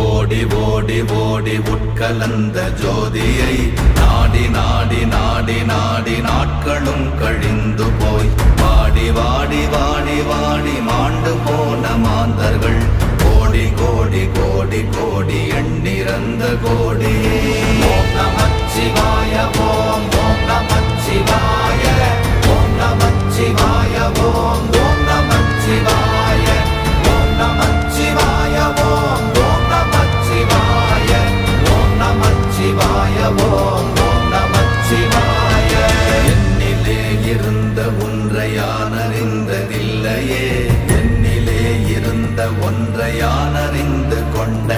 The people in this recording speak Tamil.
ஓடி ஓடி ஓடி உட்கலந்த ஜோதியை நாடி நாடி நாடி நாடி நாட்களும் கழிந்து போய் வாடி வாடி வாடி வாடி மாண்டு போன மாந்தர்கள் கோடி கோடி கோடி கோடி எண்ணிறந்த கோடியே. ஓம் நமச்சிவாய ஓம் ஓம் நமச்சிவாய ஓம் நமச்சிவாய ஓம் ஓம் நமச்சிவாய ஓம் நமச்சிவாய ஓம் ஓம் நமச்சிவாய ஓம் நமச்சிவாய ஓம் ஓம் நமச்சிவாய. என்னிலே இருந்த ஒன்றை யான் அறிந்ததில்லையே, என்னிலே இருந்த ஒன்றை யான் அறிந்து கொண்ட